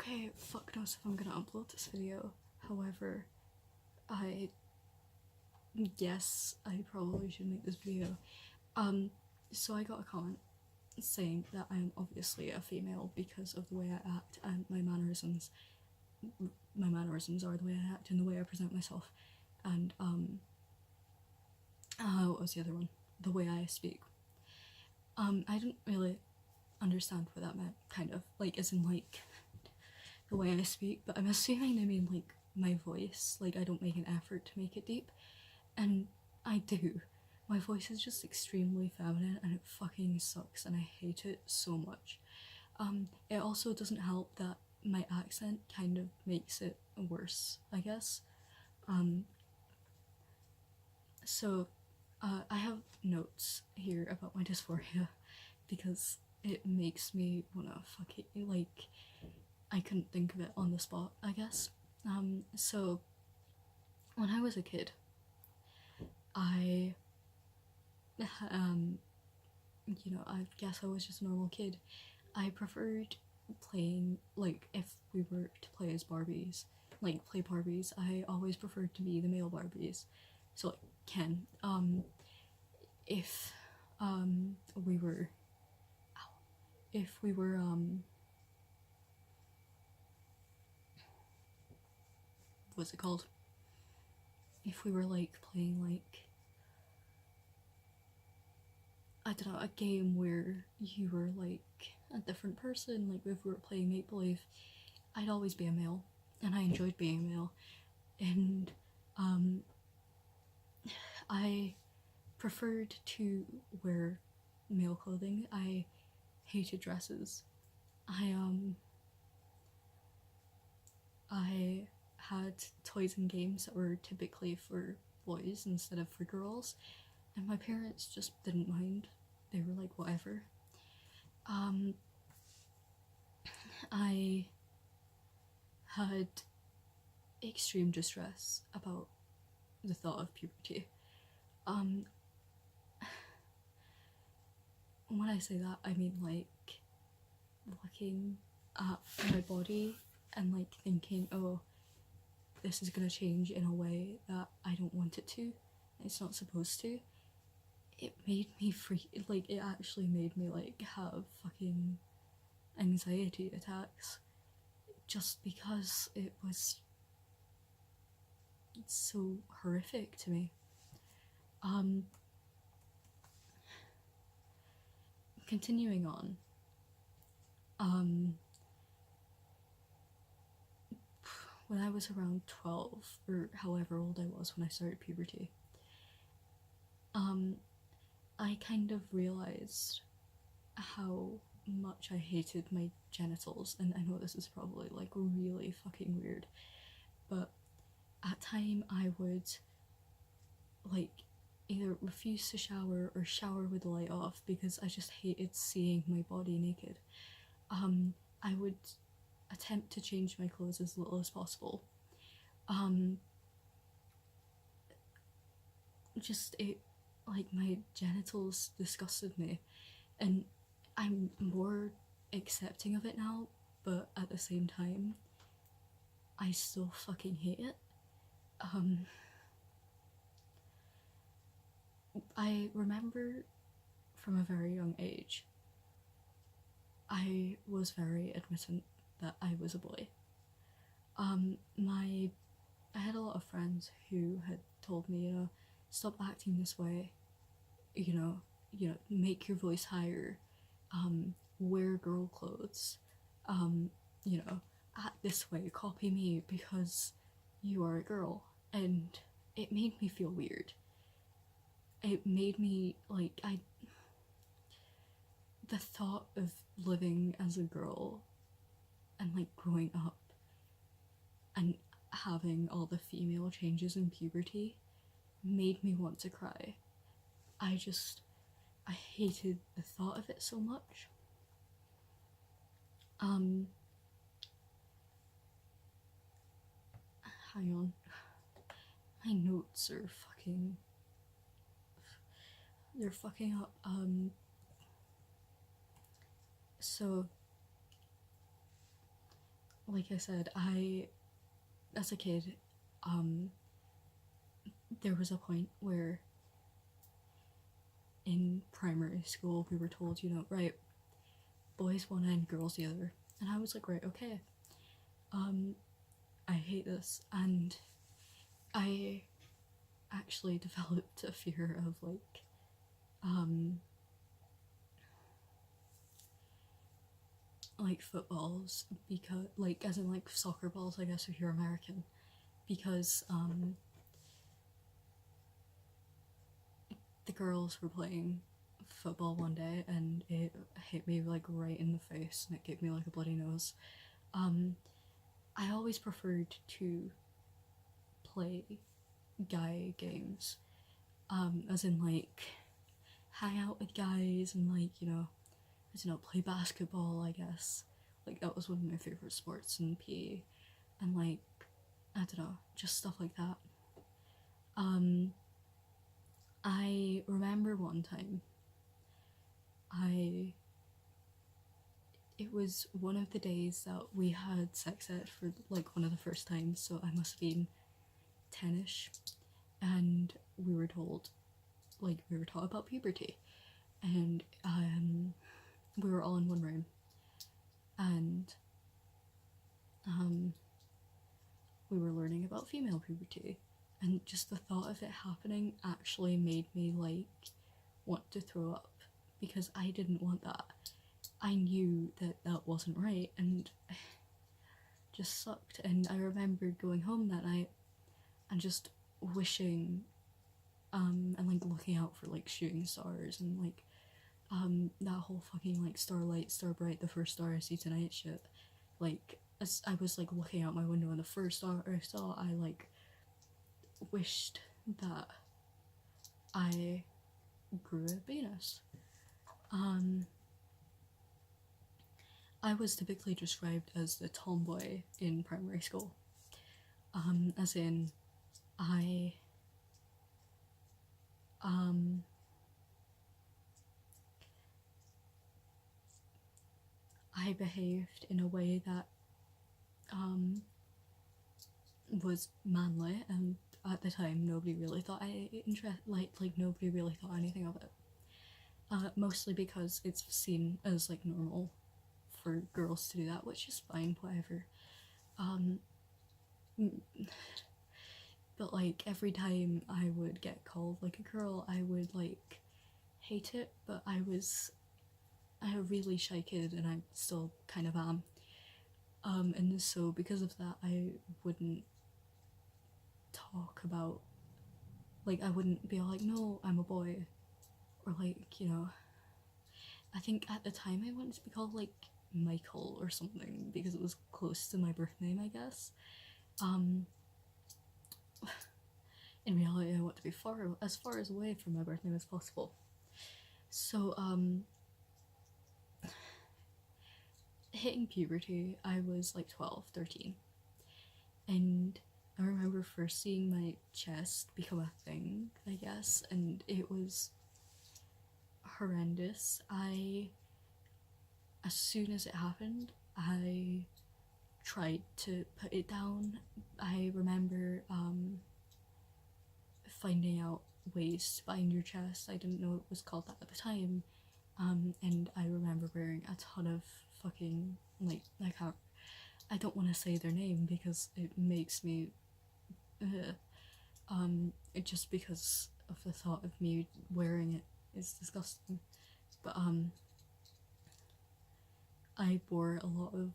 Okay, fuck knows if I'm gonna upload this video. However, I guess I probably should make this video. So I got a comment saying that I'm obviously a female because of the way I act and my mannerisms. My mannerisms are the way I act and the way I present myself. And, what was the other one? The way I speak. I didn't really understand what that meant, kind of. Like, as in, like, the way I speak, but I'm assuming they mean, like, my voice. Like, I don't make an effort to make it deep. And I do. My voice is just extremely feminine and it fucking sucks and I hate it so much. It also doesn't help that my accent kind of makes it worse, I guess. So I have notes here about my dysphoria because it makes me wanna fucking, like, I couldn't think of it on the spot, I guess. So when I was a kid, I I guess I was just a normal kid. I preferred playing, like, if we were to play as Barbies, like, play Barbies, I always preferred to be the male Barbies. So, like, Ken. If, we were, what's it called? If we were, like, playing, like, I don't know, a game where you were, like, a different person, like, if we were playing make-believe, I'd always be a male, and I enjoyed being a male, and, I preferred to wear male clothing. I hated dresses. I had toys and games that were typically for boys instead of for girls, and my parents just didn't mind. They were like, whatever. I had extreme distress about the thought of puberty. When I say that, I mean, like, looking at my body and, like, thinking, oh, this is gonna change in a way that I don't want it to, it's not supposed to. It made me like, it actually made me, like, have fucking anxiety attacks just because it was so horrific to me. Continuing on, when I was around 12, or however old I was when I started puberty, I kind of realized how much I hated my genitals, and I know this is probably, like, really fucking weird, but at time I would, like, either refuse to shower or shower with the light off because I just hated seeing my body naked. I would attempt to change my clothes as little as possible. Just, it, like, my genitals disgusted me, and I'm more accepting of it now, but at the same time, I still fucking hate it. I remember from a very young age, I was very admittant that I was a boy. I had a lot of friends who had told me, stop acting this way, make your voice higher, wear girl clothes, act this way, copy me because you are a girl. And it made me feel weird. It made me, like, the thought of living as a girl and, like, growing up and having all the female changes in puberty made me want to cry. I hated the thought of it so much. Hang on. My notes are fucking... they're fucking up. So like I said, as a kid, there was a point where in primary school we were told, right, boys one end, girls the other. And I was like, right, okay. I hate this. And I actually developed a fear of like footballs, because as in soccer balls, I guess, if you're American, because the girls were playing football one day and it hit me right in the face and it gave me a bloody nose. I always preferred to play guy games, as in hang out with guys and play basketball, I guess. That was one of my favorite sports in PE, and I don't know, just stuff like that. I remember one time it was one of the days that we had sex ed for one of the first times, so I must have been 10ish, and we were told we were taught about puberty, and we were all in one room, and we were learning about female puberty, and just the thought of it happening actually made me want to throw up, because I didn't want that. I knew that that wasn't right, and just sucked. And I remember going home that night and just wishing and looking out for shooting stars and that whole fucking Starlight, Starbright, the first star I see tonight shit. As I was looking out my window and the first star I saw, I wished that I grew a penis. I was typically described as the tomboy in primary school. As in, I behaved in a way that was manly, and at the time nobody really thought nobody really thought anything of it. Mostly because it's seen as normal for girls to do that, which is fine, whatever. But every time I would get called a girl, I would hate it, but I was a really shy kid, and I still kind of am. And so because of that, I wouldn't talk about I wouldn't be no, I'm a boy, or I think at the time I wanted to be called Michael or something because it was close to my birth name, I guess. In reality, I want to be as far away from my birth name as possible. So hitting puberty, I was 12, 13, and I remember first seeing my chest become a thing, I guess, and it was horrendous. As soon as it happened, I tried to put it down. I remember finding out ways to bind your chest. I didn't know it was called that at the time, and I remember wearing a ton of fucking I don't want to say their name because it makes me just because of the thought of me wearing it is disgusting. But I wore a lot of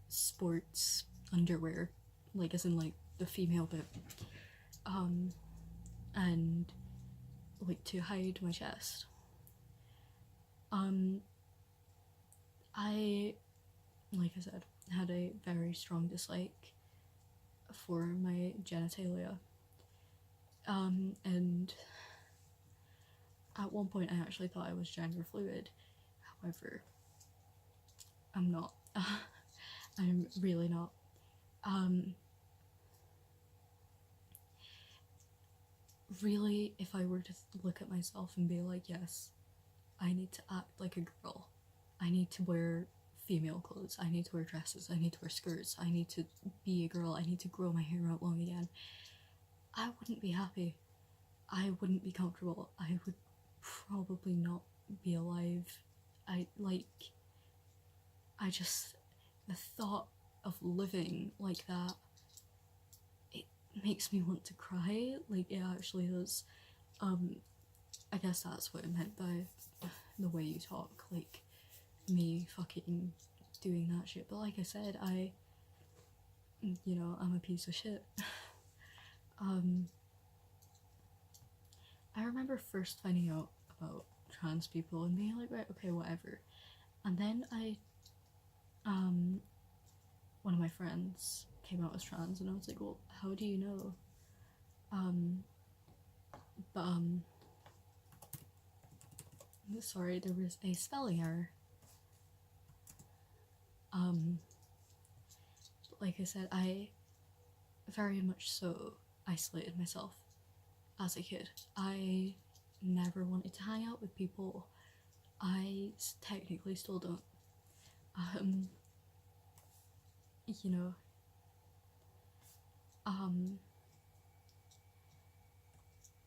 sports underwear, as in the female bit, and to hide my chest. I, like I said, had a very strong dislike for my genitalia, and at one point I actually thought I was gender fluid. However, I'm not. I'm really not. Really, if I were to look at myself and be yes, I need to act like a girl, I need to wear female clothes. I need to wear dresses. I need to wear skirts. I need to be a girl. I need to grow my hair out long again. I wouldn't be happy. I wouldn't be comfortable. I would probably not be alive. The thought of living like that, it makes me want to cry. Like, it actually does. I guess that's what it meant by the way you talk, like me fucking doing that shit. But like I said, I'm a piece of shit. I remember first finding out about trans people and being like, right, okay, whatever. And then one of my friends came out as trans, and I was like, well, how do you know? Sorry, there was a spelling error. Like I said, I very much so isolated myself as a kid. I never wanted to hang out with people. I technically still don't.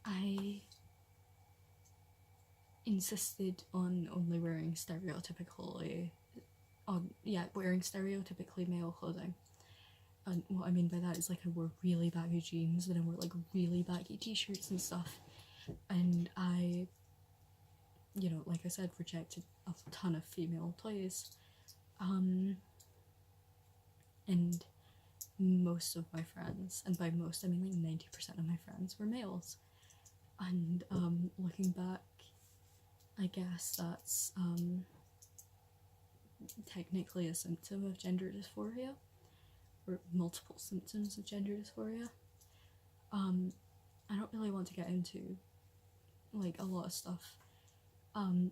I insisted on only wearing stereotypically male clothing. And what I mean by that is, like, I wore really baggy jeans and I wore like really baggy t-shirts and stuff, and I, like I said, rejected a ton of female toys. And most of my friends, and by most I mean like 90% of my friends, were males. And looking back, I guess that's technically a symptom of gender dysphoria, or multiple symptoms of gender dysphoria. I don't really want to get into like a lot of stuff, and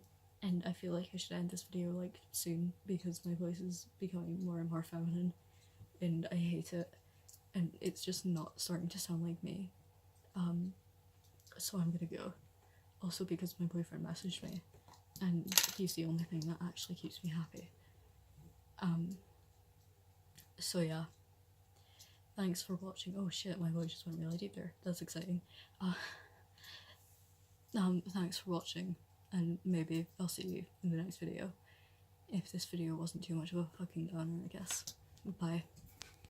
I feel like I should end this video like soon, because my voice is becoming more and more feminine and I hate it, and it's just not starting to sound like me. So I'm gonna go. Also because my boyfriend messaged me, and he's the only thing that actually keeps me happy. So yeah. Thanks for watching. Oh shit, my voice just went really deep there. That's exciting. Thanks for watching, and maybe I'll see you in the next video. If this video wasn't too much of a fucking downer, I guess. Bye.